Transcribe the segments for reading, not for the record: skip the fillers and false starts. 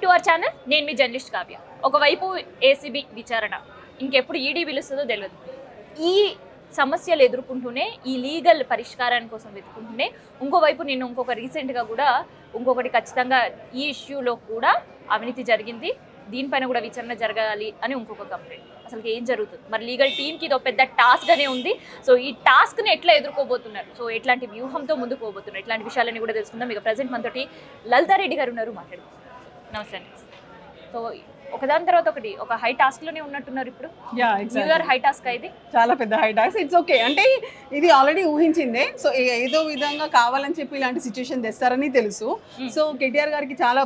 To our channel. నేను మీ journalist Kavya. ఒకవైపు ACB విచారణ, ఇంకెప్పుడు ఈడీ పిలుస్తుందో తెలియదు. ఈ సమస్యలు ఎదుర్కొంటూనే, ఈ లీగల్ పరిష్కారాన్ని కోసం వెతుకుంటూనే ఇంకోవైపు నేను రీసెంట్గా కూడా ఇంకొకటి ఖచ్చితంగా ఈ ఇష్యూలో కూడా అవినీతి జరిగింది, దీనిపైన కూడా విచారణ జరగాలి అని ఇంకొక కంప్లైంట్. అసలు ఏం జరుగుతుంది మరి? లీగల్ టీమ్కి ఇది ఒక పెద్ద టాస్క్గానే ఉంది. సో ఈ టాస్క్ని ఎట్లా ఎదుర్కోబోతున్నారు, సో ఎట్లాంటి వ్యూహంతో ముందుకు పోబోతున్నారు, ఇట్లాంటి విషయాలన్నీ కూడా తెలుసుకుందాం. ఇక ప్రజెంట్ మనతోటి లలితారెడ్డి గారు ఉన్నారు, మాట్లాడుకుందాం. నమస్తే అండి. సో ఒకదాని తర్వాత ఒకటి ఒక హై టాస్క్ లోనే ఉన్నట్టున్నారు ఇప్పుడు. న్యూ ఇయర్ హై టాస్క్ ఇది చాలా పెద్ద హై టాస్క్. ఇట్స్ ఓకే, అంటే ఇది ఆల్రెడీ ఊహించిందే. సో ఏదో విధంగా కావాలని చెప్పి ఇలాంటి సిచ్యుయేషన్ తెస్తారని తెలుసు. సో కేటీఆర్ గారికి చాలా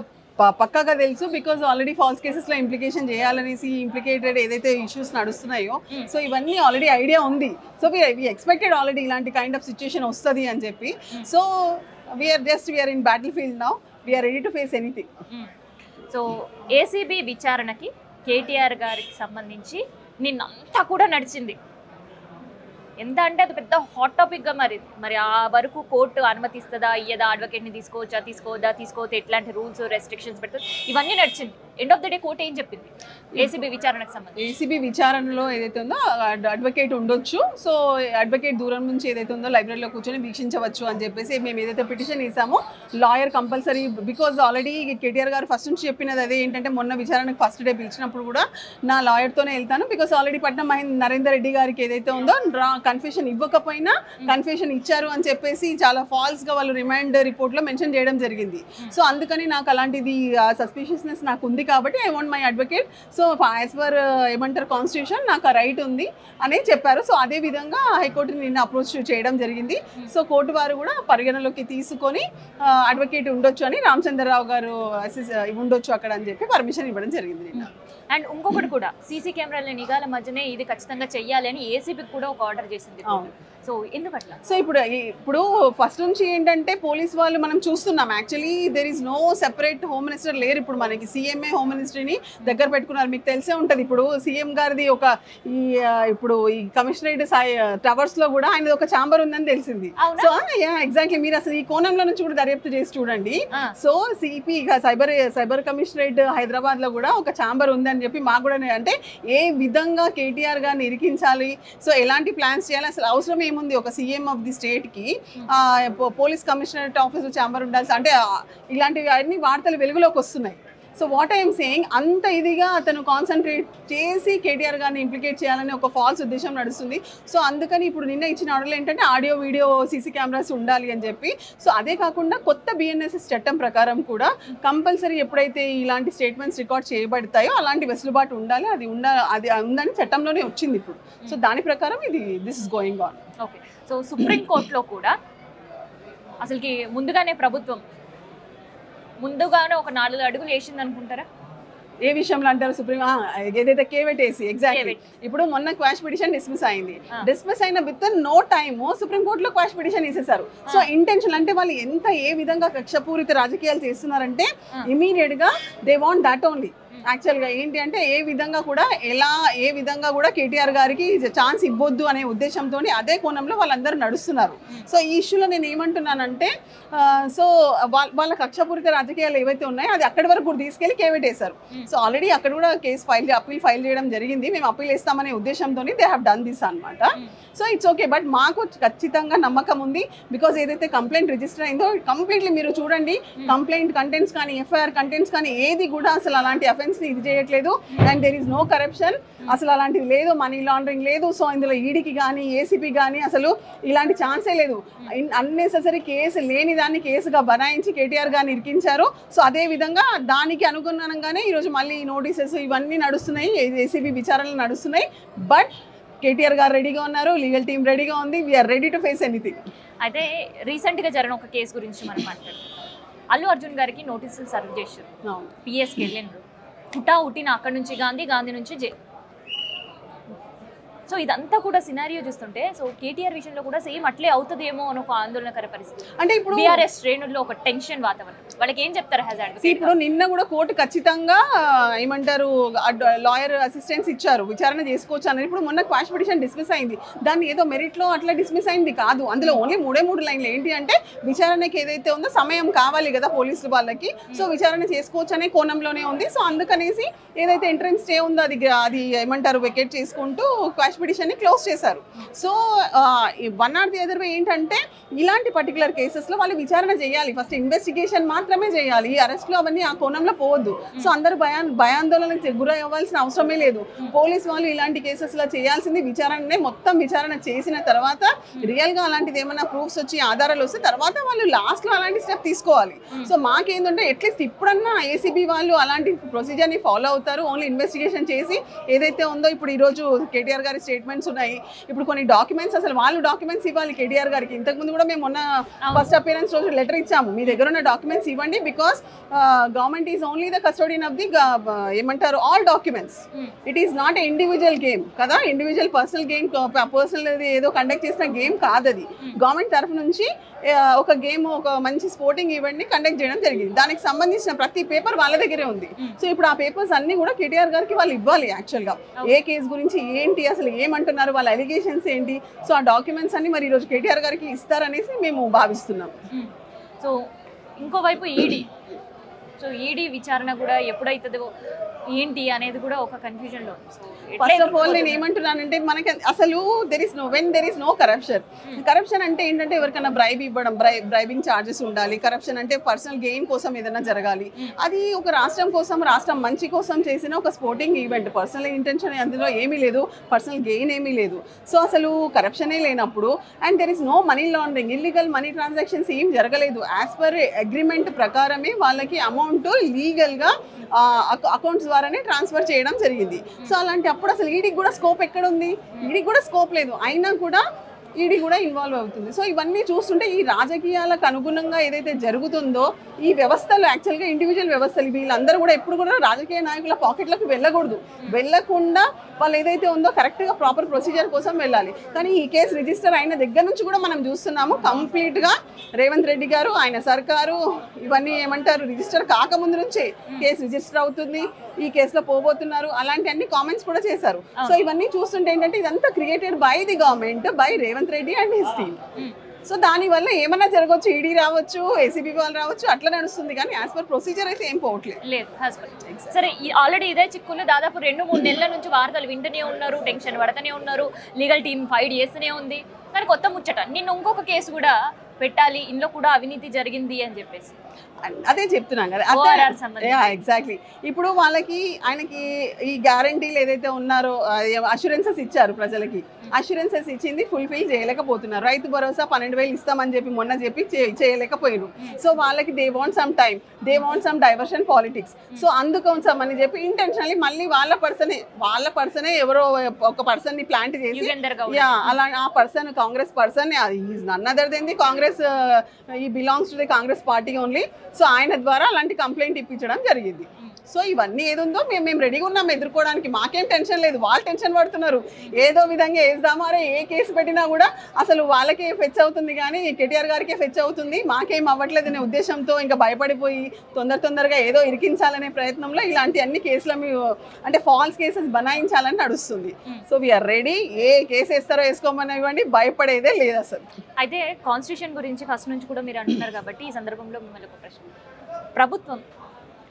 పక్కాగా తెలుసు, బికాజ్ ఆల్రెడీ ఫాల్స్ కేసెస్ లో ఇంప్లికేషన్ చేయాలనేసి ఇంప్లికేటెడ్ ఏదైతే ఇష్యూస్ నడుస్తున్నాయో, సో ఇవన్నీ ఆల్రెడీ ఐడియా ఉంది. సో వి ఎక్స్పెక్టెడ్ ఆల్రెడీ ఇలాంటి కైండ్ ఆఫ్ సిచ్యుయేషన్ వస్తుంది అని చెప్పి. So we're in battle field now, we're ready to face anything. So ACB విచారణకి కేటీఆర్ గారికి సంబంధించి నిన్నంతా కూడా నడిచింది. ఎంత అంటే అది పెద్ద హాట్ టాపిక్గా మరి ఆ వరకు కోర్టు అనుమతిస్తుందా, ఇయ్యదా, అడ్వకేట్ని తీసుకోవద్దా, ఎట్లాంటి రూల్స్ రెస్ట్రిక్షన్స్ పెడుతుంది, ఇవన్నీ నడిచింది. End of the day court ఏం చెప్పింది ఏసీబీ విచారణకు సంబంధించి? ఏసీబీ విచారణలో ఏదైతే ఉందో అడ్వకేట్ ఉండొచ్చు. సో అడ్వకేట్ దూరం నుంచి ఏదైతే ఉందో లైబ్రరీలో కూర్చొని వీక్షించవచ్చు అని చెప్పేసి మేము ఏదైతే పిటిషన్ ఇస్తామో, lawyer compulsory, because already KTR గారు ఫస్ట్ నుంచి చెప్పినది అదే ఏంటంటే, మొన్న విచారణకు ఫస్ట్ డే పిలిచినప్పుడు కూడా నా లాయర్తోనే వెళ్తాను, బికాజ్ ఆల్రెడీ పట్నం నరేందర్ రెడ్డి గారికి ఏదైతే ఉందో కన్ఫెషన్ ఇవ్వకపోయినా కన్ఫెషన్ ఇచ్చారు అని చెప్పేసి చాలా ఫాల్స్గా వాళ్ళు రిమైండ్ రిపోర్ట్లో మెన్షన్ చేయడం జరిగింది. సో అందుకని నాకు అలాంటిది సస్పిషియస్నెస్ నాకు ఉంది కాబట్టి I want my advocate. So as per ఏమంటారు కాన్స్టిట్యూషన్ నాకు ఆ రైట్ ఉంది అని చెప్పారు. సో అదే విధంగా హైకోర్టుని నిన్న అప్రోచ్ చేయడం జరిగింది. సో కోర్టు వారు కూడా పరిగణలోకి తీసుకొని అడ్వకేట్ ఉండొచ్చు అని, రామచంద్రరావు గారు ఉండొచ్చు అక్కడ అని చెప్పి పర్మిషన్ ఇవ్వడం జరిగింది నిన్న. అండ్ ఇంకొకటి కూడా, సీసీ కెమెరాల నిఘాల మధ్యనే ఇది ఖచ్చితంగా చెయ్యాలి అని ఏసీబీకి కూడా ఒక ఆర్డర్ చేసింది. సో ఎందుకట్లా? సో ఇప్పుడు ఫస్ట్ నుంచి ఏంటంటే పోలీస్ వాళ్ళు మనం చూస్తున్నాం, actually there is no separate home minister లేరు. ఇప్పుడు మనకి సీఎంఏ హోమ్ మినిస్టర్ని దగ్గర పెట్టుకున్నారు. మీకు తెలిసే ఉంటుంది, ఇప్పుడు సీఎం గారిది ఇప్పుడు ఈ కమిషనరేట్ టవర్స్ లో కూడా ఆయనది ఒక ఛాంబర్ ఉందని తెలిసింది. సో ఎగ్జాక్ట్లీ, మీరు అసలు ఈ కోణంలో నుంచి కూడా దర్యాప్తు చేసి చూడండి. So CP cyber commissionerate Hyderabad లో కూడా ఒక ఛాంబర్ ఉందని చెప్పి మాకు కూడా, అంటే ఏ విధంగా కేటీఆర్ గారిని ఇరికించాలి, సో ఎలాంటి ప్లాన్స్ చేయాలి, అసలు అవసరం ఏముంది ఒక సీఎం ఆఫ్ ది స్టేట్ కి పోలీస్ కమిషనరేట్ ఆఫీస్ ఛాంబర్ ఉండాల్సి, అంటే ఇలాంటివి అన్ని వార్తలు వెలుగులోకి వస్తున్నాయి. సో వాట్ ఐఎమ్ సేయింగ్, అంత ఇదిగా అతను కాన్సన్ట్రేట్ చేసి కేటీఆర్ గారిని ఇంప్లికేట్ చేయాలని ఒక ఫాల్స్ ఉద్దేశం నడుస్తుంది. సో అందుకని ఇప్పుడు నిన్న ఇచ్చిన ఆర్డర్లు ఏంటంటే ఆడియో వీడియో సీసీ కెమెరాస్ ఉండాలి అని చెప్పి. సో అదే కాకుండా కొత్త బిఎన్ఎస్ఎస్ చట్టం ప్రకారం కూడా కంపల్సరీ ఎప్పుడైతే ఇలాంటి స్టేట్మెంట్స్ రికార్డ్ చేయబడతాయో అలాంటి వెసులుబాటు ఉండాలి, అది ఉందని చట్టంలోనే వచ్చింది ఇప్పుడు. సో దాని ప్రకారం this is going on. Okay. So సుప్రీంకోర్టులో కూడా అసలుకి ముందుగానే ప్రభుత్వం ఒక 4 అడుగులు వేసింది అనుకుంటారా? ఏ విషయంలో అంటారు? సుప్రీం ఏదైతే కేవెట్ వేసి, ఎగ్జాక్ట్లీ ఇప్పుడు మొన్న క్వాష్ పిటిషన్ డిస్మిస్ అయింది. డిస్మిస్ అయిన విత్ నో టైమ్ సుప్రీంకోర్టులో క్వాష్ పిటిషన్ వేసేసారు. సో ఇంటెన్షన్ అంటే వాళ్ళు ఏ విధంగా కక్షపూరిత రాజకీయాలు చేస్తున్నారంటే ఇమీడియట్ గా దే వాంట్ దట్ ఓన్లీ. యాక్చువల్గా ఏంటి అంటే ఏ విధంగా కూడా కేటీఆర్ గారికి ఛాన్స్ ఇవ్వద్దు అనే ఉద్దేశంతో అదే కోణంలో వాళ్ళందరూ నడుస్తున్నారు. సో ఈ ఇష్యూలో నేను ఏమంటున్నానంటే, సో వాళ్ళ కక్షపూరిత రాజకీయాలు ఏవైతే ఉన్నాయో అది అక్కడి వరకు కూడా తీసుకెళ్లి కేవెట్టేశారు. సో ఆల్రెడీ అక్కడ కూడా అప్పీల్ ఫైల్ చేయడం జరిగింది. మేము అప్పీల్ వేస్తామనే ఉద్దేశంతో దే హ్యావ్ డన్ దిస్ అనమాట. సో ఇట్స్ ఓకే, బట్ మాకు ఖచ్చితంగా నమ్మకం ఉంది, బికాజ్ ఏదైతే కంప్లైంట్ రిజిస్టర్ అయిందో కంప్లీట్లీ మీరు చూడండి, కంప్లైంట్ కంటెంట్స్ కానీ ఎఫ్ఐఆర్ కంటెంట్స్ కానీ ఏది కూడా అసలు అలాంటి అఫెన్స్ ఇది చేయట్లేదు. And there is no corruption, అసలు అలాంటిది లేదు, మనీ లాండరింగ్ లేదు. సో ఇందులో ఈడీకి కానీ ఏసీపీ కానీ అసలు ఇలాంటి ఛాన్సే లేదు. అన్నెసెసరీ కేసు లేని దాన్ని కేసుగా బనాయించి కేటీఆర్ గారిని ఇరికించారు. సో అదే విధంగా దానికి అనుగుణంగానే ఈరోజు మళ్ళీ నోటీసెస్ ఇవన్నీ నడుస్తున్నాయి, ఏసీబీ విచారణలు నడుస్తున్నాయి. బట్ కేటీఆర్ గారు రెడీగా ఉన్నారు, లీగల్ టీమ్ రెడీగా ఉంది, we're ready to face anything. అయితే రీసెంట్గా జరిగిన ఒక కేసు గురించి మనం మాట్లాడుతున్నాం. అల్లు అర్జున్ గారికి నోటీసులు సర్వ్ చేశారు, పిఎస్కి వెళ్ళినారు, ఉట్టిన అక్కడి నుంచి గాంధీ నుంచి సో ఇదంతా కూడా సినారియో చూస్తుంటే సో కేటీఆర్ విషయంలో కూడా సేమ్ అట్లే అవుతుందేమో అని ఒక ఆందోళనకర పరిస్థితి. అంటే ఇప్పుడు బీఆర్ఎస్ శ్రేణుల్లో ఒక టెన్షన్ వాతావరణం, వాళ్ళకి ఏం చెప్తారు హజార్డ్? ఇప్పుడు నిన్న కూడా కోర్టు ఖచ్చితంగా ఏమంటారు లాయర్ అసిస్టెన్స్ ఇచ్చారు, విచారణ చేసుకోవచ్చు అనేది. ఇప్పుడు మొన్న క్వాష్ పిటిషన్ డిస్మిస్ అయింది, దాన్ని ఏదో మెరిట్లో అట్లా డిస్మిస్ అయింది కాదు. అందులో ఓన్లీ 3 లైన్లు ఏంటి అంటే విచారణకి ఏదైతే ఉందో సమయం కావాలి కదా పోలీసులు వాళ్ళకి, సో విచారణ చేసుకోవచ్చు అనే కోణంలోనే ఉంది. సో అందుకనేసి ఏదైతే ఎంట్రన్స్ స్టే ఉందో అది ఏమంటారు వెకేట్ చేసుకుంటూ క్వాష్ పిటిషన్ ని క్లోజ్ చేశారు. So one or the other వే ఏంటంటే ఇలాంటి పర్టికులర్ కేసెస్లో వాళ్ళు విచారణ చేయాలి, ఫస్ట్ ఇన్వెస్టిగేషన్ మాత్రమే చేయాలి. ఈ అరెస్ట్లో అవన్నీ ఆ కోణంలో పోవద్దు. సో అందరూ భయాందోళనకు గురై అవ్వాల్సిన అవసరమే లేదు. పోలీస్ వాళ్ళు ఇలాంటి కేసెస్లో చేయాల్సింది విచారణనే, మొత్తం విచారణ చేసిన తర్వాత రియల్గా అలాంటిది ఏమైనా ప్రూఫ్స్ వచ్చి ఆధారాలు వస్తే తర్వాత వాళ్ళు లాస్ట్లో అలాంటి స్టెప్ తీసుకోవాలి. సో మాకేంటంటే అట్లీస్ట్ ఇప్పుడన్నా ఏసీబీ వాళ్ళు అలాంటి ప్రొసీజర్ని ఫాలో అవుతారు. ఓన్లీ ఇన్వెస్టిగేషన్ చేసి ఏదైతే ఉందో ఇప్పుడు ఈరోజు కేటీఆర్ గారి స్టేట్మెంట్స్ ఉన్నాయి, ఇప్పుడు కొన్ని డాక్యుమెంట్స్ అసలు వాళ్ళు డాక్యుమెంట్స్ ఇవ్వాలి కేటీఆర్ గారికి. ఇంతకుముందు కూడా మేము మొన్న ఫస్ట్ అపియరెన్స్ రోజు లెటర్ ఇచ్చాము, మీ దగ్గర ఉన్న డాక్యుమెంట్స్ ఇవ్వండి, because government is only the custodian of the ఏమంటారు all documents. It is not a individual game కదా, ఇండివిజువల్ పర్సనల్ గేమ్, పర్సనల్ ఏదో కండక్ట్ చేసిన గేమ్ కాదు అది. గవర్నమెంట్ తరఫు నుంచి ఒక గేమ్, ఒక మంచి స్పోర్టింగ్ ఈవెంట్ ని కండక్ట్ చేయడం జరిగింది. దానికి సంబంధించిన ప్రతి పేపర్ వాళ్ళ దగ్గరే ఉంది. సో ఇప్పుడు ఆ పేపర్స్ అన్ని కూడా కేటీఆర్ గారికి వాళ్ళు ఇవ్వాలి యాక్చువల్గా. ఏ కేసు గురించి ఏంటి, అసలు ఏమంటున్నారు, వాళ్ళ అలిగేషన్స్ ఏంటి, సో ఆ డాక్యుమెంట్స్ అన్ని మరి ఈరోజు కేటీఆర్ గారికి ఇస్తారనేసి మేము భావిస్తున్నాం. సో ఇంకోవైపు ఈడీ, సో ఈడీ విచారణ కూడా ఎప్పుడైతుందో ఏంటి అనేది కూడా ఒక కన్ఫ్యూజన్లో ఉంది. ఫస్ట్ ఆఫ్ ఆల్ నేను ఏమంటున్నానంటే మనకి అసలు when there is no corruption. Corruption అంటే ఏంటంటే ఎవరికైనా బ్రైబ్ ఇవ్వడం, బ్రైబింగ్ ఛార్జెస్ ఉండాలి. కరప్షన్ అంటే పర్సనల్ గెయిన్ కోసం ఏదైనా జరగాలి. అది ఒక రాష్ట్రం కోసం, రాష్ట్రం మంచి కోసం చేసిన ఒక స్పోర్టింగ్ ఈవెంట్. పర్సనల్ ఇంటెన్షన్ అందులో ఏమీ లేదు, పర్సనల్ గెయిన్ ఏమీ లేదు. సో అసలు కరప్షనే లేనప్పుడు and there is no money laundering, illegal money transactions ఏం జరగలేదు. యాజ్ పర్ అగ్రిమెంట్ ప్రకారమే వాళ్ళకి అమౌంట్ లీగల్గా అకౌంట్స్ ద్వారానే ట్రాన్స్ఫర్ చేయడం జరిగింది. సో అలాంటి అప్పుడు అసలు ఈడీకి కూడా స్కోప్ ఎక్కడ ఉంది? ఈడీకి కూడా స్కోప్ లేదు, అయినా కూడా ఈడీ కూడా ఇన్వాల్వ్ అవుతుంది. సో ఇవన్నీ చూస్తుంటే ఈ రాజకీయాలకు అనుగుణంగా ఏదైతే జరుగుతుందో ఈ వ్యవస్థలు యాక్చువల్గా ఇండివిజువల్ వ్యవస్థలు వీళ్ళందరూ కూడా ఎప్పుడు కూడా రాజకీయ నాయకుల పాకెట్లకు వెళ్ళకూడదు. వెళ్ళకుండా వాళ్ళు ఏదైతే ఉందో కరెక్ట్గా ప్రాపర్ ప్రొసీజర్ కోసం వెళ్ళాలి. కానీ ఈ కేసు రిజిస్టర్ అయిన దగ్గర నుంచి కూడా మనం చూస్తున్నాము కంప్లీట్గా రేవంత్ రెడ్డి గారు, ఆయన సర్కారు ఇవన్నీ ఏమంటారు రిజిస్టర్ కాకముందు నుంచే కేసు రిజిస్టర్ అవుతుంది, ఈ కేసులో పోబోతున్నారు, అలాంటి అన్ని కామెంట్స్ కూడా చేశారు. సో ఇవన్నీ చూస్తుంటే ఏంటంటే ఇదంతా created by the government, by Revanth Reddy and his team. So దానివల్ల ఏమన్నా జరగవచ్చు, ఈడీ రావచ్చు, ఏసీబీ వాళ్ళు రావచ్చు, అట్లా నడుస్తుంది. కానీ యాజ్ పర్ ప్రొసీజర్ అయితే ఏం పోవట్లేదు. సరే, ఆల్రెడీ ఇదే చిక్కులు దాదాపు 2-3 నెలల నుంచి వార్తలు వింటూనే ఉన్నారు, టెన్షన్ పడుతూనే ఉన్నారు, లీగల్ టీమ్ ఫైట్ చేస్తూనే ఉంది. కానీ కొత్త ముచ్చట నిన్న ఇంకొక కేసు కూడా పెట్టాలి, ఇందులో కూడా అవినీతి జరిగింది అని చెప్పేసి అదే చెప్తున్నాం కదా. ఎగ్జాక్ట్లీ. ఇప్పుడు ఆయనకి ఈ గ్యారంటీలు ఏదైతే ఉన్నారో అష్యూరెన్సెస్ ఇచ్చారు ప్రజలకి, అష్యూరెన్సెస్ ఇచ్చింది ఫుల్ఫిల్ చేయలేకపోతున్నారు. రైతు భరోసా 12,000 ఇస్తామని చెప్పి మొన్న చెప్పి చేయలేకపోయారు. సో వాళ్ళకి they want some time, they want some diversion politics. So అందుకోసం అని చెప్పి ఇంటెన్షనల్లీ మళ్ళీ వాళ్ళ పర్సనే ఎవరో ఒక పర్సన్ ని ప్లాంట్ చేసి అలా ఆ person Congress person is none other than the Congress, he belongs to the Congress party only. So ఆయన ద్వారా అలాంటి కంప్లైంట్ ఇప్పించడం జరిగింది. సో ఇవన్నీ ఏదుందో మేము రెడీగా ఉన్నాం ఎదుర్కోవడానికి, మాకేం టెన్షన్ లేదు. వాళ్ళు టెన్షన్ పడుతున్నారు, ఏదో విధంగా వేద్దామారే, ఏ కేసు పెట్టినా కూడా అసలు వాళ్ళకే ఫెచ్ అవుతుంది కానీ కేటీఆర్ గారికే ఫెచ్ అవుతుంది, మాకేం అవ్వట్లేదు అనే ఉద్దేశంతో ఇంకా భయపడిపోయి తొందరగా ఏదో ఇరికించాలనే ప్రయత్నంలో ఇలాంటి అన్ని కేసులు అంటే ఫాల్స్ కేసెస్ బనాయించాలని నడుస్తుంది. సో వీఆర్ రెడీ, ఏ కేసు వేస్తారో వేసుకోమని ఇవ్వండి, భయపడేదే లేదు అసలు. అయితే కాన్స్టిట్యూషన్ గురించి ఫస్ట్ నుంచి కూడా మీరు అంటున్నారు కాబట్టి ఈ సందర్భంలో మిమ్మల్ని ఒక ప్రశ్న. ప్రభుత్వం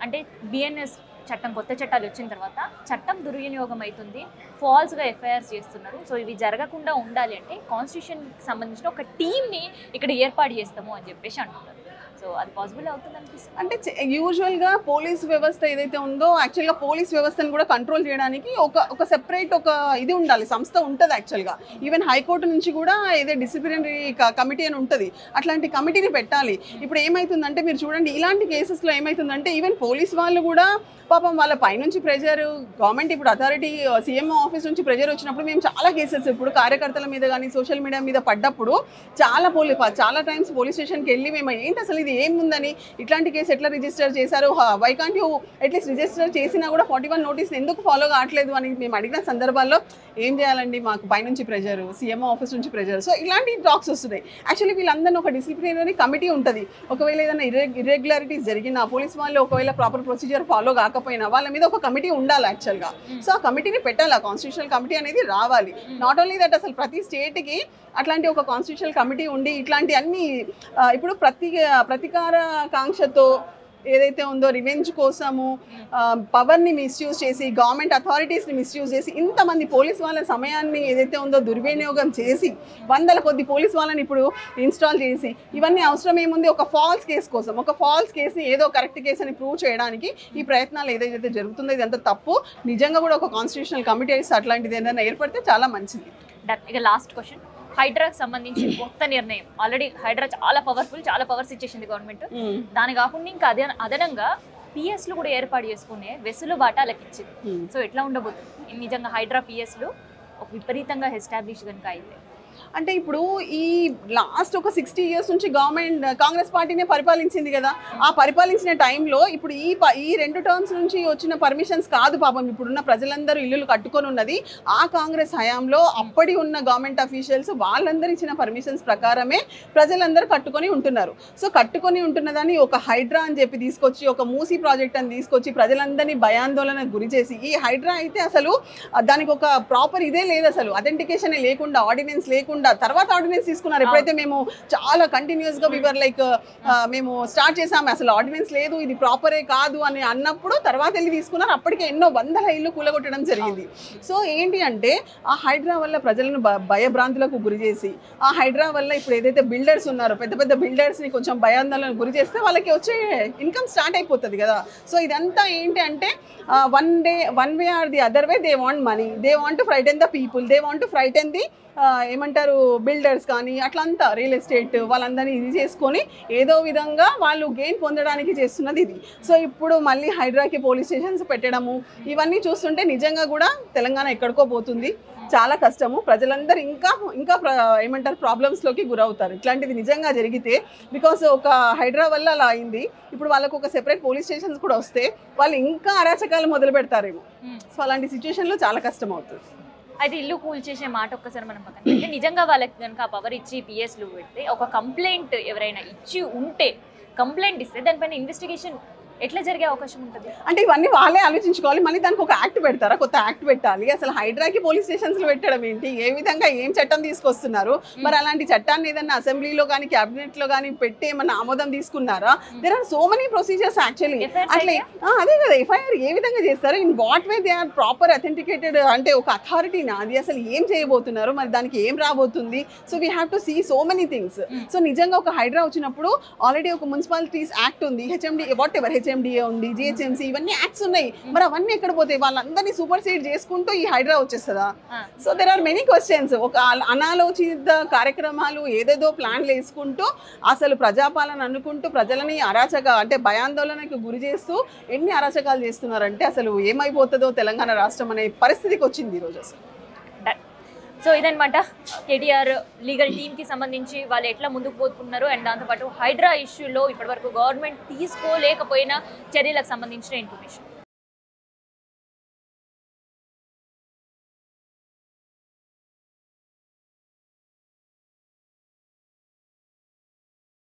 అంటే బిఎన్ఎస్ చట్టం, కొత్త చట్టాలు వచ్చిన తర్వాత చట్టం దుర్వినియోగం అవుతుంది, ఫాల్స్గా ఎఫ్ఐఆర్స్ చేస్తున్నారు. సో ఇవి జరగకుండా ఉండాలి అంటే కాన్స్టిట్యూషన్కి సంబంధించిన ఒక టీమ్ని ఇక్కడ ఏర్పాటు చేస్తాము అని చెప్పేసి అంటున్నారు. సో అది పాసిబుల్ అవుతుంది అనిపిస్తుంది. అంటే యూజువల్గా పోలీస్ వ్యవస్థ ఏదైతే ఉందో యాక్చువల్గా పోలీస్ వ్యవస్థను కూడా కంట్రోల్ చేయడానికి ఒక సెపరేట్ ఒక ఇది ఉండాలి, సంస్థ ఉంటుంది యాక్చువల్గా. ఈవెన్ హైకోర్టు నుంచి కూడా ఏదో డిసిప్లినరీ కమిటీ అని ఉంటుంది, అట్లాంటి కమిటీని పెట్టాలి. ఇప్పుడు ఏమవుతుందంటే మీరు చూడండి ఇలాంటి కేసెస్లో ఏమవుతుందంటే ఈవెన్ పోలీస్ వాళ్ళు కూడా పాపం వాళ్ళ పైనుంచి ప్రెజర్, గవర్నమెంట్ ఇప్పుడు అథారిటీ సీఎంఓ ఆఫీస్ నుంచి ప్రెజర్ వచ్చినప్పుడు మేము చాలా కేసెస్ ఇప్పుడు కార్యకర్తల మీద కానీ సోషల్ మీడియా మీద పడ్డప్పుడు చాలా టైమ్స్ పోలీస్ స్టేషన్కి వెళ్ళి మేము ఏంటి అసలు ఇది ఏముందని ఇట్లాంటి కేసు ఎట్లా రిజిస్టర్ చేశారు, why can't you at least register చేసినా కూడా 41 నోటీస్ ఎందుకు ఫాలో కావట్లేదు అని మేము అడిగిన సందర్భాల్లో ఏం చేయాలండి మాకు పైనుంచి ప్రెషర్, సీఎంఓ ఆఫీస్ నుంచి ప్రెషర్. సో ఇలాంటి టాక్స్ వస్తున్నాయి. యాక్చువల్లీ వీళ్ళందరినీ ఒక డిసిప్లినరీ కమిటీ ఉంటుంది. ఒకవేళ ఏదైనా ఇర్రెగ్యులారిటీస్ జరిగినా, పోలీస్ వాళ్ళు ఒకవేళ ప్రాపర్ ప్రొసీజర్ ఫాలో కాకపోయినా వాళ్ళ మీద ఒక కమిటీ ఉండాలి యాక్చువల్గా. సో ఆ కమిటీని పెట్టాలి, కాన్స్టిట్యూషనల్ కమిటీ అనేది రావాలి. నాట్ ఓన్లీ దట్, అసలు ప్రతి స్టేట్కి అట్లాంటి ఒక కాన్స్టిట్యూషనల్ కమిటీ ఉండి ఇట్లాంటి అన్ని ఇప్పుడు ప్రతీకార కాంక్షతో ఏదైతే ఉందో రివెంజ్ కోసము పవర్ని మిస్యూజ్ చేసి, గవర్నమెంట్ అథారిటీస్ని మిస్యూజ్ చేసి, ఇంతమంది పోలీస్ వాళ్ళ సమయాన్ని ఏదైతే ఉందో దుర్వినియోగం చేసి 100 కొద్ది పోలీస్ వాళ్ళని ఇప్పుడు ఇన్స్టాల్ చేసి, ఇవన్నీ అవసరం ఏముంది? ఒక ఫాల్స్ కేసు కోసం, ఒక ఫాల్స్ కేసుని ఏదో కరెక్ట్ కేసు అని ప్రూవ్ చేయడానికి ఈ ప్రయత్నాలు ఏదైతే జరుగుతుందో ఇదంతా తప్పు. నిజంగా కూడా ఒక కాన్స్టిట్యూషనల్ కమిటీస్ అట్లాంటిది ఏదైనా ఏర్పడితే చాలా మంచిది. ఇక లాస్ట్ క్వశ్చన్, హైడ్రాకి సంబంధించి కొత్త నిర్ణయం. ఆల్రెడీ హైడ్రా చాలా పవర్ఫుల్, చాలా పవర్స్ ఇచ్చేసింది గవర్నమెంట్. దాని కాకుండా ఇంకా అదనంగా పిఎస్లు కూడా ఏర్పాటు చేసుకునే వెసులుబాటు వాళ్ళకి ఇచ్చింది. సో ఎట్లా ఉండబోతుంది నిజంగా హైడ్రా పిఎస్లు విపరీతంగా ఎస్టాబ్లిష్ కనుక అయితే? అంటే ఇప్పుడు ఈ లాస్ట్ ఒక 60 years నుంచి గవర్నమెంట్ కాంగ్రెస్ పార్టీనే పరిపాలించింది కదా. ఆ పరిపాలించిన టైంలో ఇప్పుడు ఈ 2 టర్మ్స్ నుంచి వచ్చిన పర్మిషన్స్ కాదు పాపం ఇప్పుడున్న ప్రజలందరూ ఇల్లులు కట్టుకొని ఉన్నది. ఆ కాంగ్రెస్ హయాంలో అప్పటి ఉన్న గవర్నమెంట్ అఫీషియల్స్ వాళ్ళందరూ ఇచ్చిన పర్మిషన్స్ ప్రకారమే ప్రజలందరూ కట్టుకొని ఉంటున్నారు. సో కట్టుకొని ఉంటున్నదాన్ని ఒక హైడ్రా అని చెప్పి తీసుకొచ్చి, ఒక మూసీ ప్రాజెక్ట్ అని తీసుకొచ్చి ప్రజలందరినీ భయాందోళనకు గురి చేసి, ఈ హైడ్రా అయితే అసలు దానికి ఒక ప్రాపర్ ఇదే లేదు, అసలు అథెంటికేషన్ లేకుండా, ఆర్డినెన్స్ లేకుండా తర్వాత ఆర్డినెన్స్ తీసుకున్నారు. ఎప్పుడైతే మేము చాలా కంటిన్యూస్ గా వివర్ లైక్ మేము స్టార్ట్ చేసాము, అసలు ఆర్డినెన్స్ లేదు, ఇది ప్రాపరే కాదు అని అన్నప్పుడు తర్వాత వెళ్ళి తీసుకున్నారు. అప్పటికే ఎన్నో 100 ఇల్లు కూలగొట్టడం జరిగింది. సో ఏంటి అంటే ఆ హైడ్రా వల్ల ప్రజలను భయభ్రాంతులకు గురి చేసి, ఆ హైడ్రా వల్ల ఇప్పుడు ఏదైతే బిల్డర్స్ ఉన్నారో పెద్ద పెద్ద బిల్డర్స్ ని కొంచెం భయాందోళనకు గురి చేస్తే వాళ్ళకి వచ్చే ఇన్కమ్ స్టార్ట్ అయిపోతుంది కదా. సో ఇదంతా ఏంటి అంటే one way or the other way they want money, they want to frighten the people, they want to frighten the ఏమంటారు బిల్డర్స్ కానీ అట్లంతా రియల్ ఎస్టేట్ వాళ్ళందరినీ ఇది చేసుకొని ఏదో విధంగా వాళ్ళు గెయిన్ పొందడానికి చేస్తున్నది ఇది. సో ఇప్పుడు మళ్ళీ హైడ్రాకి పోలీస్ స్టేషన్స్ పెట్టడము ఇవన్నీ చూస్తుంటే నిజంగా కూడా తెలంగాణ ఎక్కడికో పోతుంది. చాలా కష్టము. ప్రజలందరూ ఇంకా ఏమంటారు ప్రాబ్లమ్స్లోకి గురవుతారు ఇట్లాంటిది నిజంగా జరిగితే. బికాస్ ఒక హైడ్రా వల్ల అలా అయింది. ఇప్పుడు వాళ్ళకు ఒక సెపరేట్ పోలీస్ స్టేషన్స్ కూడా వస్తే వాళ్ళు ఇంకా అరాచకాలు మొదలు పెడతారేమో. సో అలాంటి సిచ్యువేషన్లో చాలా కష్టం అవుతుంది. అయితే ఇల్లు కూల్ చేసే మాట ఒక్కసారి మనం పక్కన పెడితే, నిజంగా వాళ్ళకి కనుక పవర్ ఇచ్చి పిఎస్లు పెడితే, ఒక కంప్లైంట్ ఎవరైనా ఇచ్చి ఉంటే కంప్లైంట్ ఇస్తే దానిపైన ఇన్వెస్టిగేషన్ ఎట్లా జరిగే అవకాశం ఉంటుంది? అంటే ఇవన్నీ వాళ్ళే ఆలోచించుకోవాలి. మళ్ళీ దానికి ఒక యాక్ట్ పెడతారా? కొత్త యాక్ట్ పెట్టాలి. అసలు హైడ్రాకి పోలీస్ స్టేషన్స్లో పెట్టడం ఏంటి? ఏ విధంగా ఏం చట్టం తీసుకొస్తున్నారు? మరి అలాంటి చట్టాన్ని ఏదన్నా అసెంబ్లీలో కానీ క్యాబినెట్లో కానీ పెట్టి ఏమన్నా ఆమోదం తీసుకున్నారా? There are so many procedures actually. అట్లే అదే కదా ఎఫ్ఐఆర్ ఏ విధంగా చేస్తారు? In what way they are proper authenticated? అంటే ఒక అథారిటీనా అది? అసలు ఏం చేయబోతున్నారు? మరి దానికి ఏం రాబోతుంది? So we have to see so many things. So నిజంగా ఒక హైడ్రా వచ్చినప్పుడు ఆల్రెడీ ఒక మున్సిపాలిటీస్ యాక్ట్ ఉంది, హెచ్ఎండి వాట్ ఎవర్ హెచ్ఎండిఏ ఉంది, జిహెచ్ఎంసీ ఇవన్నీ యాక్ట్స్ ఉన్నాయి. మరి అవన్నీ ఎక్కడ పోతాయి? వాళ్ళందరినీ సూపర్ సీడ్ చేసుకుంటూ ఈ హైడ్రా వచ్చేస్తుందా? So there are many questions. ఒక అనాలోచిత కార్యక్రమాలు ఏదేదో ప్లాన్లు వేసుకుంటూ అసలు ప్రజాపాలన అనుకుంటూ ప్రజలని అంటే భయాందోళనకు గురి చేస్తూ ఎన్ని అరాచకాలు చేస్తున్నారంటే అసలు ఏమైపోతుందో తెలంగాణ రాష్ట్రం అనే పరిస్థితికి వచ్చింది ఈరోజు అసలు. సో ఇదనమాట కేటీఆర్ లీగల్ టీమ్కి సంబంధించి వాళ్ళు ఎట్లా ముందుకు పోతున్నారు అండ్ దాంతోపాటు హైడ్రా ఇష్యూలో ఇప్పటివరకు గవర్నమెంట్ తీసుకోలేకపోయిన చర్యలకు సంబంధించిన ఇన్ఫర్మేషన్.